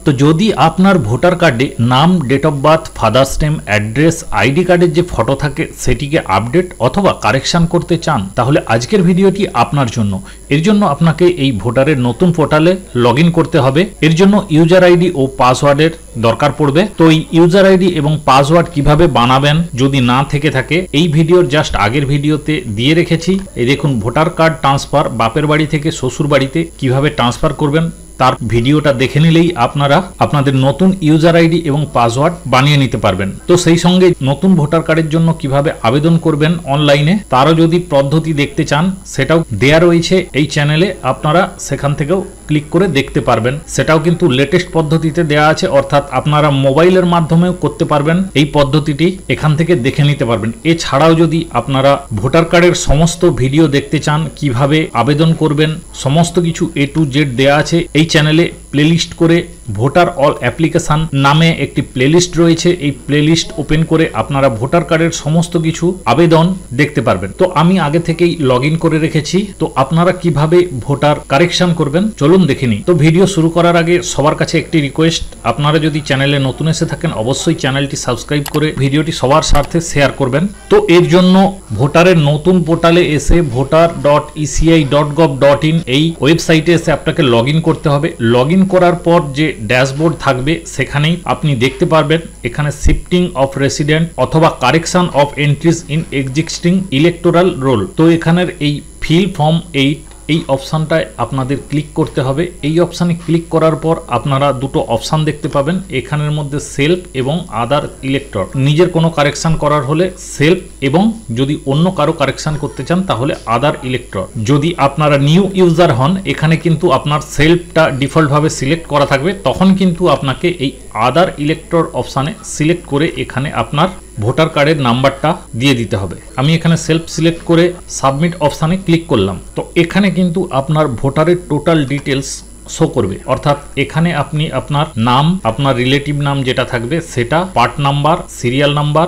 তো যদি আপনার ভোটার কার্ডে নাম, date of birth, father's name, address, ID কার্ডের যে ফটো থাকে সেটিকে আপডেট অথবা কারেকশন করতে চান, তাহলে আজকের ভিডিওটি আপনার জন্য। এর জন্য আপনাকে এই ভোটারের নতুন পোর্টালে লগ ইন করতে হবে। এর জন্য ইউজার আইডি ও পাসওয়ার্ডের দরকার পড়বে। তো এই ইউজার আইডি এবং পাসওয়ার্ড কিভাবে বানাবেন যদি না থেকে থাকে, এই ভিডিওর জাস্ট আগের ভিডিওতে দিয়ে রেখেছি। এই দেখুন, ভোটার কার্ড ট্রান্সফার বাপের বাড়ি থেকে শ্বশুর বাড়িতে কিভাবে ট্রান্সফার করবেন তার ভিডিওটা দেখে নিলেই আপনারা আপনাদের নতুন ইউজার আইডি এবং পাসওয়ার্ড বানিয়ে নিতে পারবেন। তো সেই সঙ্গে নতুন ভোটার কার্ডের জন্য কিভাবে আবেদন করবেন অনলাইনে তারও যদি পদ্ধতি দেখতে চান, সেটাও দেয়া রয়েছে এই চ্যানেলে, আপনারা সেখান থেকেও ক্লিক করে দেখতে পারবেন। সেটাও কিন্তু লেটেস্ট পদ্ধতিতে দেয়া আছে, অর্থাৎ আপনারা মোবাইলের মাধ্যমেও করতে পারবেন। এই পদ্ধতিটি এখান থেকে দেখে নিতে পারবেন। এছাড়াও যদি আপনারা ভোটার কার্ডের সমস্ত ভিডিও দেখতে চান, কিভাবে আবেদন করবেন, সমস্ত কিছু A to Z দেয়া আছে এই চ্যানেলে। প্লেলিস্ট করে ভোটার অল অ্যাপ্লিকেশন নামে একটি প্লেলিস্ট রয়েছে। এই প্লেলিস্ট ওপেন করে আপনারা ভোটার কার্ডের সমস্ত কিছু আবেদন দেখতে পারবেন। তো আমি আগে থেকেই লগ ইন করে রেখেছি। তো আপনারা কিভাবে ভোটার কারেকশন করবেন চলুন দেখে নিই। তো ভিডিও শুরু করার আগে সবার কাছে একটি রিকোয়েস্ট, আপনারা যদি চ্যানেলে নতুন এসে থাকেন অবশ্যই চ্যানেলটি সাবস্ক্রাইব করে ভিডিওটি সবার স্বার্থে শেয়ার করবেন। তো এর জন্য ভোটারের নতুন পোর্টালে এসে voter.eci.gov.in এই ওয়েবসাইটে এসে আপনাকে লগ ইন করতে হবে। লগ ইন করার পর যে ড্যাশবোর্ড থাকবে সেখানেই আপনি দেখতে পারবেন এখানে শিফটিং অফ রেসিডেন্ট অথবা correction of entries in existing electoral role. তো এখানের এই ফিল ফর্ম 8 এই অপশানটায় আপনাদের ক্লিক করতে হবে। এই অপশানে ক্লিক করার পর আপনারা দুটো অপশান দেখতে পাবেন, এখানের মধ্যে সেলফ এবং আদার ইলেক্টর। নিজের কোনো কারেকশন করার হলে সেলফ, এবং যদি অন্য কারো কারেকশন করতে চান তাহলে আদার ইলেক্টর। যদি আপনারা নিউ ইউজার হন, এখানে কিন্তু আপনার সেলফটা ডিফল্টভাবে সিলেক্ট করা থাকবে, তখন কিন্তু আপনাকে এই আদার ইলেক্টর অপশানে সিলেক্ট করে এখানে আপনার ভোটার কার্ডের নাম্বারটা দিয়ে দিতে হবে। আমি এখানে সেলফ সিলেক্ট করে সাবমিট অপশানে ক্লিক করলাম। তো এখানে কিন্তু আপনার ভোটারের টোটাল ডিটেলস শো করবে, অর্থাৎ এখানে আপনি আপনার নাম, আপনার রিলেটিভ নাম যেটা থাকবে সেটা, part number, serial number,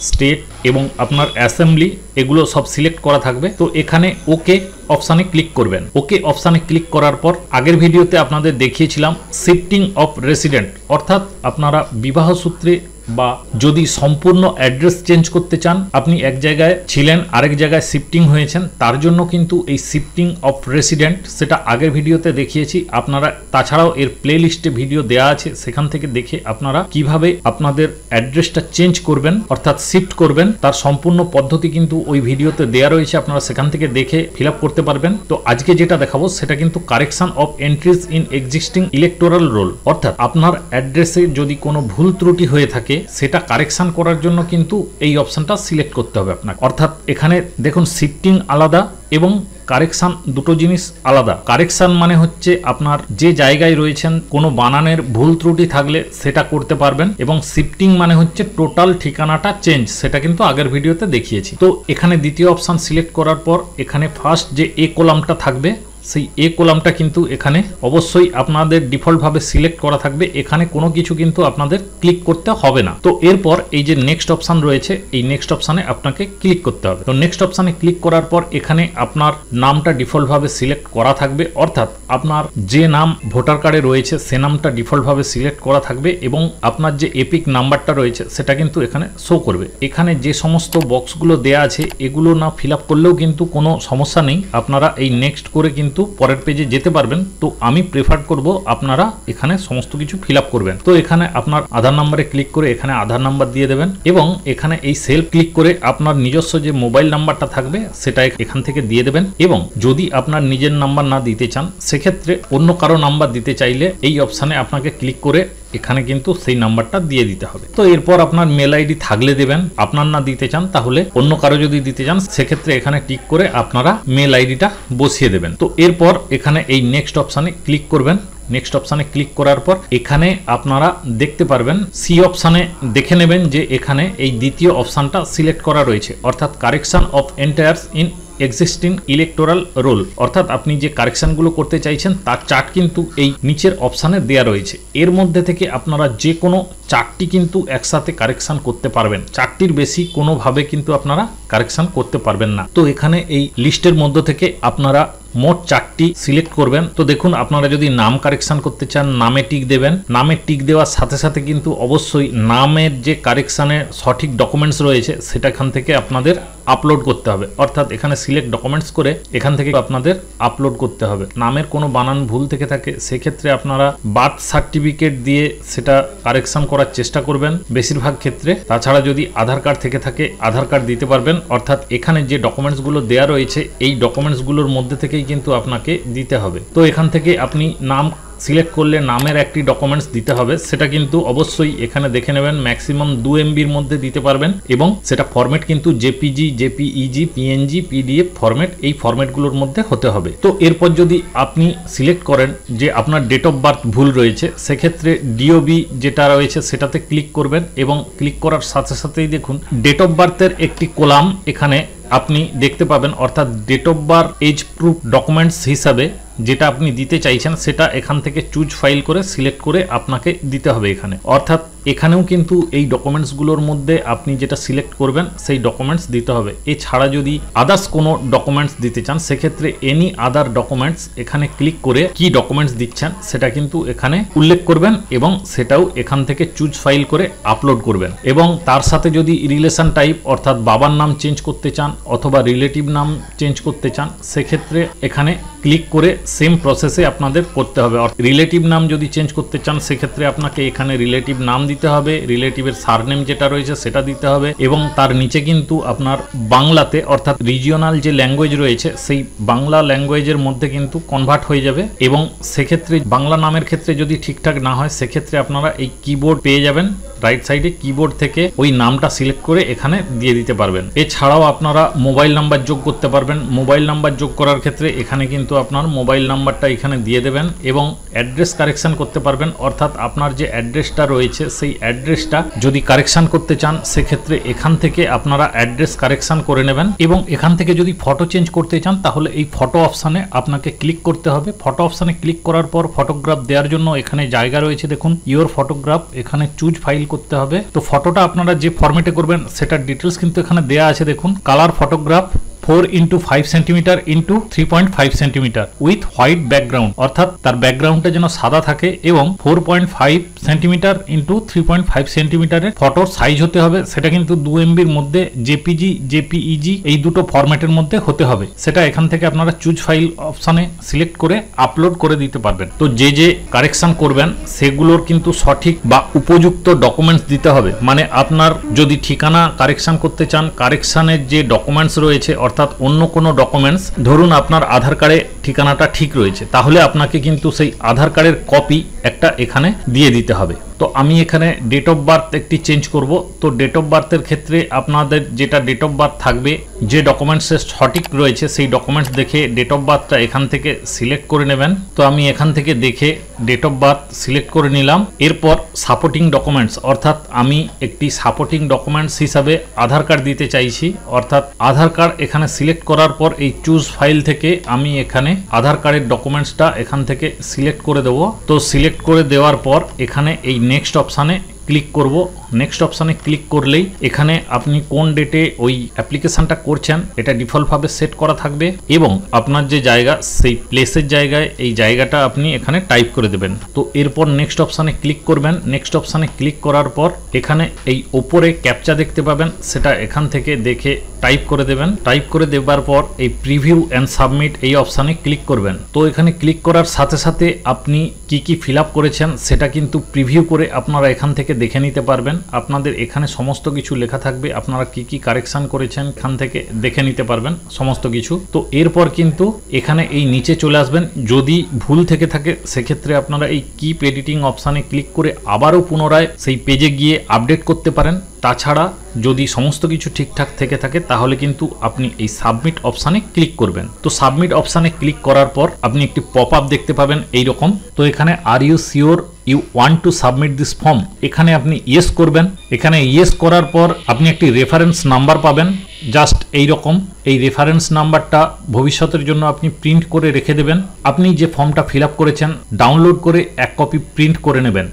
state এবং আপনার অ্যাসেম্বলি, এগুলো সব সিলেক্ট করা থাকবে। তো এখানে ওকে অপশানে ক্লিক করবেন। ওকে অপশানে ক্লিক করার পর আগের ভিডিওতে আপনাদের দেখিয়েছিলাম শিফটিং অফ রেসিডেন্ট, অর্থাৎ আপনারা বিবাহ সূত্রে বা যদি সম্পূর্ণ অ্যাড্রেস চেঞ্জ করতে চান, আপনি এক জায়গায় ছিলেন আরেক জায়গায় শিফটিং হয়েছেন, তার জন্য কিন্তু এই শিফটিং অফ রেসিডেন্ট সেটা আগের ভিডিওতে দেখিয়েছি। আপনারা তাছাড়াও এর প্লে লিস্টে ভিডিও দেওয়া আছে, সেখান থেকে দেখে আপনারা কিভাবে আপনাদের অ্যাড্রেসটা চেঞ্জ করবেন অর্থাৎ শিফট করবেন তার সম্পূর্ণ পদ্ধতি কিন্তু ওই ভিডিওতে দেওয়া রয়েছে, আপনারা সেখান থেকে দেখে ফিল আপ করতে পারবেন। তো আজকে যেটা দেখাবো সেটা কিন্তু correction of entries in existing electoral role, অর্থাৎ আপনার অ্যাড্রেসে যদি কোনো ভুল ত্রুটি হয়ে থাকে সেটা কারেকশন করার জন্য কিন্তু এই অপশনটা সিলেক্ট করতে হবে আপনাকে। অর্থাৎ এখানে দেখুন শিফটিং আলাদা এবং কারেকশন দুটো জিনিস আলাদা। কারেকশন মানে হচ্ছে আপনার যে জায়গায় রয়েছেন কোনো বানানের ভুল ত্রুটি থাকলে সেটা করতে পারবেন, এবং শিফটিং মানে হচ্ছে টোটাল ঠিকানাটা চেঞ্জ, সেটা কিন্তু আগের ভিডিওতে দেখিয়েছি। তো এখানে দ্বিতীয় অপশন সিলেক্ট করার পর এখানে ফার্স্ট যে এ কলামটা থাকবে সেই এ কলামটা কিন্তু এখানে অবশ্যই আপনাদের ডিফল্টভাবে সিলেক্ট করা থাকবে, এখানে কোনো কিছু কিন্তু আপনাদের ক্লিক করতে হবে না। তো এরপর এই যে নেক্সট অপশান রয়েছে এই নেক্সট অপশানে আপনাকে ক্লিক করতে হবে। তো নেক্সট অপশানে ক্লিক করার পর এখানে আপনার নামটা ডিফল্টভাবে সিলেক্ট করা থাকবে, অর্থাৎ আপনার যে নাম ভোটার কার্ডে রয়েছে সে নামটা ডিফল্টভাবে সিলেক্ট করা থাকবে, এবং আপনার যে এপিক নাম্বারটা রয়েছে সেটা কিন্তু এখানে শো করবে। এখানে যে সমস্ত বক্সগুলো দেয়া আছে এগুলো না ফিল আপ করলেও কিন্তু কোনো সমস্যা নেই, আপনারা এই নেক্সট করে কিন্তু পরের পেজে যেতে পারবেন। তো আমি প্রেফার করব আপনারা এখানে সমস্ত কিছু ফিল আপ করবেন। তো এখানে আপনার আধার নাম্বারে ক্লিক করে এখানে আধার নাম্বার দিয়ে দেবেন, এবং এখানে এই সেলফ ক্লিক করে আপনার নিজস্ব যে মোবাইল নাম্বারটা থাকবে সেটা এখান থেকে দিয়ে দেবেন, এবং যদি আপনার নিজের নাম্বার না দিতে চান সেক্ষেত্রে অন্য কারো নাম্বার দিতে চাইলে এই অপশানে আপনাকে ক্লিক করে এখানে কিন্তু সেই নাম্বারটা দিয়ে দিতে হবে। তো এরপর আপনার মেল আইডি থাকলে দেবেন, আপনার না দিতে চান তাহলে অন্য কারো যদি দিতে চান সেক্ষেত্রে এখানে ক্লিক করে আপনারা মেল আইডিটা বসিয়ে দেবেন। তো এরপর এখানে এই নেক্সট অপশানে ক্লিক করবেন। নেক্সট অপশানে ক্লিক করার পর এখানে আপনারা দেখতে পারবেন সি অপশানে দেখে নেবেন যে এখানে এই দ্বিতীয় অপশানটা সিলেক্ট করা রয়েছে, অর্থাৎ correction of এন্টায়ার্স in existing electoral role, অর্থাৎ আপনি যে কারেকশনগুলো করতে চাইছেন তার চার্ট কিন্তু এই নিচের অপশানে দেয়া রয়েছে। এর মধ্যে থেকে আপনারা যে কোনো চারটি কিন্তু একসাথে কারেকশন করতে পারবেন, চারটির বেশি কোনোভাবে কিন্তু আপনারা কারেকশন করতে পারবেন না। তো এখানে এই লিস্টের মধ্যে থেকে আপনারা মোট 4টি সিলেক্ট করবেন। তো দেখুন আপনারা যদি নাম কারেকশন করতে চান নামে টিক দেবেন, নামে টিক দেওয়ার সাথে সাথে কিন্তু অবশ্যই নামের যে কারেকশানের সঠিক ডকুমেন্টস রয়েছে সেটা এখান থেকে আপনাদের আপলোড করতে হবে, অর্থাৎ এখানে সিলেক্ট ডকুমেন্টস করে এখান থেকে আপনাদের আপলোড করতে হবে। নামের কোনো বানান ভুল থেকে থাকে সেক্ষেত্রে আপনারা বার্থ সার্টিফিকেট দিয়ে সেটা কারেকশন করার চেষ্টা করবেন বেশিরভাগ ক্ষেত্রে। তাছাড়া যদি আধার কার্ড থেকে থাকে আধার কার্ড দিতে পারবেন, অর্থাৎ এখানে যে ডকুমেন্টসগুলো দেওয়া রয়েছে এই ডকুমেন্টসগুলোর মধ্যে থেকেই কিন্তু আপনাকে দিতে হবে। তো এখান থেকে আপনি নাম সিলেক্ট করলে নামের একটি ডকুমেন্টস দিতে হবে, সেটা কিন্তু অবশ্যই এখানে দেখে নেবেন ম্যাক্সিমাম 2 MBর মধ্যে দিতে পারবেন এবং সেটা ফরম্যাট কিন্তু JPG, JPEG, PNG, PDF format, এই ফরম্যাটগুলোর মধ্যে হতে হবে। তো এরপর যদি আপনি সিলেক্ট করেন যে আপনার ডেট অফ বার্থ ভুল রয়েছে সেক্ষেত্রে ডিওবি যেটা রয়েছে সেটাতে ক্লিক করবেন এবং ক্লিক করার সাথে সাথেই দেখুন ডেট অফ বার্থের একটি কলাম এখানে আপনি দেখতে পাবেন, অর্থাৎ date of birth age proof documents হিসাবে যেটা আপনি দিতে চাইছেন সেটা এখান থেকে চুজ ফাইল করে সিলেক্ট করে আপনাকে দিতে হবে এখানে। অর্থাৎ এখানেও কিন্তু এই ডকুমেন্টসগুলোর মধ্যে আপনি যেটা সিলেক্ট করবেন সেই ডকুমেন্টস দিতে হবে। এছাড়া যদি আদার্স কোনো ডকুমেন্টস দিতে চান সেক্ষেত্রে এনি আদার ডকুমেন্টস এখানে ক্লিক করে কি ডকুমেন্টস দিচ্ছেন সেটা কিন্তু এখানে উল্লেখ করবেন এবং সেটাও এখান থেকে চুজ ফাইল করে আপলোড করবেন। এবং তার সাথে যদি রিলেশন টাইপ অর্থাৎ বাবার নাম চেঞ্জ করতে চান অথবা রিলেটিভ নাম চেঞ্জ করতে চান সেক্ষেত্রে এখানে ক্লিক করে সেম প্রসেসে আপনাদের করতে হবে। রিলেটিভ নাম যদি চেঞ্জ করতে চান সেক্ষেত্রে আপনাকে এখানে রিলেটিভ নাম দিতে হবে, রিলেটিভের সারনেম যেটা রয়েছে সেটা দিতে হবে এবং তার নিচে কিন্তু আপনার বাংলাতে অর্থাৎ রিজিওনাল যে ল্যাঙ্গুয়েজ রয়েছে সেই বাংলা ল্যাঙ্গুয়েজের মধ্যে কিন্তু কনভার্ট হয়ে যাবে এবং সেক্ষেত্রে বাংলা নামের ক্ষেত্রে যদি ঠিকঠাক না হয় সেক্ষেত্রে আপনারা এই কিবোর্ড পেয়ে যাবেন, রাইট সাইডে কিবোর্ড থেকে ওই নামটা সিলেক্ট করে এখানে দিয়ে দিতে পারবেন। এছাড়াও আপনারা মোবাইল নাম্বার যোগ করতে পারবেন। মোবাইল নাম্বার যোগ করার ক্ষেত্রে এখানে কিন্তু আপনার মোবাইল নাম্বারটা এখানে দিয়ে দেবেন এবং অ্যাড্রেস কারেকশন করতে পারবেন, অর্থাৎ আপনার যে অ্যাড্রেসটা রয়েছে সেই অ্যাড্রেসটা যদি কারেকশন করতে চান সেক্ষেত্রে এখান থেকে আপনারা অ্যাড্রেস কারেকশন করে নেবেন এবং এখান থেকে যদি ফটো চেঞ্জ করতে চান তাহলে এই ফটো অপশানে আপনাকে ক্লিক করতে হবে। ফটো অপশানে ক্লিক করার পর ফটোগ্রাফ দেওয়ার জন্য এখানে জায়গা রয়েছে, দেখুন ইওর ফটোগ্রাফ, এখানে চুজ ফাইল করতে হবে। তো ফটোটা আপনারা যে ফরম্যাটে করবেন সেটার ডিটেলস কিন্তু এখানে দেয়া আছে, দেখুন colour photograph 4x5 centimetre into 3.5 centimetre with white background, অর্থাৎ তার ব্যাকগ্রাউন্ডটা যেন সাদা থাকে এবং 4.5 সেন্টিমিটার ইন্টু 3.5 সেন্টিমিটারের ফটোর সাইজ হতে হবে। সেটা কিন্তু 2 MBর মধ্যে জেপিজি, জেপিইজি এই দুটো ফরম্যাটের মধ্যে হতে হবে। সেটা এখান থেকে আপনারা চুজ ফাইল অপশানে সিলেক্ট করে আপলোড করে দিতে পারবেন। তো যে যে কারেকশন করবেন সেগুলোর কিন্তু সঠিক বা উপযুক্ত ডকুমেন্টস দিতে হবে। মানে আপনার যদি ঠিকানা কারেকশন করতে চান, কারেকশনের যে ডকুমেন্টস রয়েছে অর্থাৎ অন্য কোনো ডকুমেন্টস, ধরুন আপনার আধার কার্ডে ঠিকানাটা ঠিক রয়েছে তাহলে আপনাকে কিন্তু সেই আধার কার্ডের কপি একটা এখানে দিয়ে দিতে হবে। তো আমি এখানে ডেট অফ বার্থ একটি চেঞ্জ করব। তো ডেট অফ বার্থের ক্ষেত্রে আপনাদের যেটা ডেট অফ বার্থ থাকবে যে ডকুমেন্টসের সঠিক রয়েছে সেই ডকুমেন্টস দেখে ডেট অফ বার্থটা এখান থেকে সিলেক্ট করে নেবেন। তো আমি এখান থেকে দেখে ডেট অফ বার্থ সিলেক্ট করে নিলাম। এরপর সাপোর্টিং ডকুমেন্টস, অর্থাৎ আমি একটি সাপোর্টিং ডকুমেন্টস হিসাবে আধার কার্ড দিতে চাইছি, অর্থাৎ আধার কার্ড এখানে সিলেক্ট করার পর এই চুজ ফাইল থেকে আমি এখানে আধার কার্ডের ডকুমেন্টসটা এখান থেকে সিলেক্ট করে দেব। তো সিলেক্ট করে দেওয়ার পর এখানে এই নেক্সট অপশানে ক্লিক করব। নেক্সট অপশানে ক্লিক করলেই এখানে আপনি কোন ডেটে ওই অ্যাপ্লিকেশনটা করছেন এটা ডিফল্টভাবে সেট করা থাকবে এবং আপনার যে জায়গা সেই প্লেসের জায়গায় এই জায়গাটা আপনি এখানে টাইপ করে দেবেন। তো এরপর নেক্সট অপশানে ক্লিক করবেন। নেক্সট অপশানে ক্লিক করার পর এখানে এই ওপরে ক্যাপচা দেখতে পাবেন, সেটা এখান থেকে দেখে টাইপ করে দেবেন। টাইপ করে দেওয়ার পর এই প্রিভিউ অ্যান্ড সাবমিট এই অপশানে ক্লিক করবেন। তো এখানে ক্লিক করার সাথে সাথে আপনি কি ফিল আপ করেছেন সেটা কিন্তু প্রিভিউ করে আপনারা এখান থেকে দেখে নিতে পারবেন। আপনাদের এখানে সমস্ত কিছু লেখা থাকবে, আপনারা কি কারেকশন করেছেন এখান থেকে দেখে নিতে পারবেন সমস্ত কিছু। তো এরপর কিন্তু এখানে এই নিচে চলে আসবেন। যদি ভুল থেকে থাকে সেক্ষেত্রে আপনারা এই কিপ এডিটিং অপশানে ক্লিক করে আবারও পুনরায় সেই পেজে গিয়ে আপডেট করতে পারেন। তাছাড়া যদি সমস্ত কিছু ঠিকঠাক থেকে থাকে তাহলে কিন্তু আপনি এই সাবমিট অপশানে ক্লিক করবেন। তো সাবমিট অপশানে ক্লিক করার পর আপনি একটি পপ আপ দেখতে পাবেন এই রকম। তো এখানে are you sure you want to submit this form, এখানে আপনি ইয়েস করবেন। এখানে ইয়েস করার পর আপনি একটি রেফারেন্স নাম্বার পাবেন, জাস্ট এই রকম। এই রেফারেন্স নাম্বারটা ভবিষ্যতের জন্য আপনি প্রিন্ট করে রেখে দেবেন। আপনি যে ফর্মটা ফিল আপ করেছেন ডাউনলোড করে এক কপি প্রিন্ট করে নেবেন।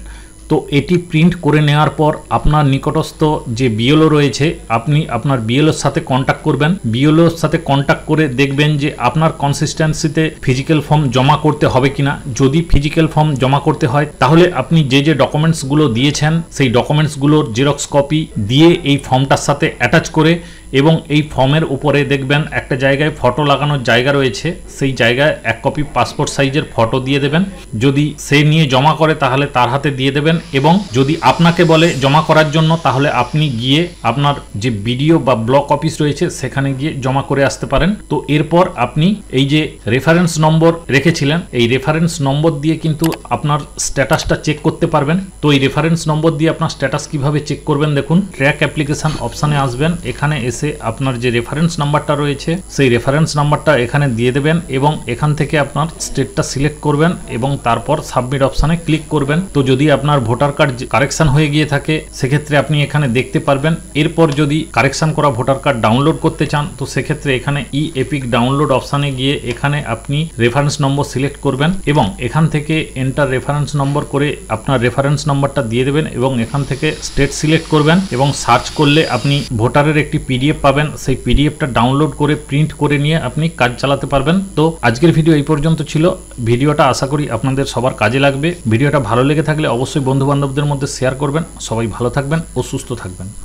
তো তো এটি প্রিন্ট করে নেওয়ার পর আপনার নিকটস্থ যে বিএলও রয়েছে আপনি আপনার বিএলওর সাথে কন্ট্যাক্ট করবেন। বিএলওর সাথে কন্ট্যাক্ট করে দেখবেন যে আপনার কনসিস্টেন্সিতে ফিজিক্যাল ফর্ম জমা করতে হবে কিনা। যদি ফিজিক্যাল ফর্ম জমা করতে হয় তাহলে আপনি যে যে ডকুমেন্টসগুলো দিয়েছেন সেই ডকুমেন্টসগুলোর জেরক্স কপি দিয়ে এই ফর্মটার সাথে অ্যাটাচ করে এবং এই ফর্মের উপরে দেখবেন একটা জায়গায় ফটো লাগানোর জায়গা রয়েছে, সেই জায়গায় 1 কপি পাসপোর্ট সাইজের ফটো দিয়ে দেবেন। যদি সে নিয়ে জমা করে তাহলে তার হাতে দিয়ে দেবেন, এবং যদি আপনাকে বলে জমা করার জন্য তাহলে আপনি গিয়ে আপনার যে বিডিও বা ব্লক অফিস রয়েছে সেখানে গিয়ে জমা করে আসতে পারেন। তো এরপর আপনি এই যে রেফারেন্স নম্বর রেখেছিলেন এই রেফারেন্স নম্বর দিয়ে কিন্তু আপনার স্ট্যাটাসটা চেক করতে পারবেন। তো এই রেফারেন্স নম্বর দিয়ে আপনার স্ট্যাটাস কিভাবে চেক করবেন দেখুন, ট্র্যাক অ্যাপ্লিকেশন অপশানে আসবেন, এখানে এসে আপনার যে রেফারেন্স নাম্বারটা রয়েছে সেই রেফারেন্স নাম্বারটা এখানে দিয়ে দেবেন এবং এখান থেকে আপনার স্টেটটা সিলেক্ট করবেন এবং তারপর সাবমিট অপশানে ক্লিক করবেন। তো যদি আপনার ভোটার কার্ড কারেকশন হয়ে গিয়ে থাকে সেক্ষেত্রে আপনি এখানে দেখতে পারবেন। এরপর যদি কারেকশন করা ভোটার কার্ড ডাউনলোড করতে চান তো সেক্ষেত্রে এখানে ই এপিক ডাউনলোড অপশানে গিয়ে এখানে আপনি রেফারেন্স নম্বর সিলেক্ট করবেন এবং এখান থেকে এন্টার রেফারেন্স নম্বর করে আপনার রেফারেন্স নম্বরটা দিয়ে দেবেন এবং এখান থেকে স্টেট সিলেক্ট করবেন এবং সার্চ করলে আপনি ভোটারের একটি পিডিএফ পাবেন। সেই পিডিএফটা ডাউনলোড করে প্রিন্ট করে নিয়ে আপনি কাজ চালাতে পারবেন। তো আজকের ভিডিও এই পর্যন্ত ছিল। ভিডিওটা আশা করি আপনাদের সবার কাজে লাগবে। ভিডিওটা ভালো লেগে থাকলে অবশ্যই বন্ধু বান্ধবদের মধ্যে শেয়ার করবেন। সবাই ভালো থাকবেন ও সুস্থ থাকবেন।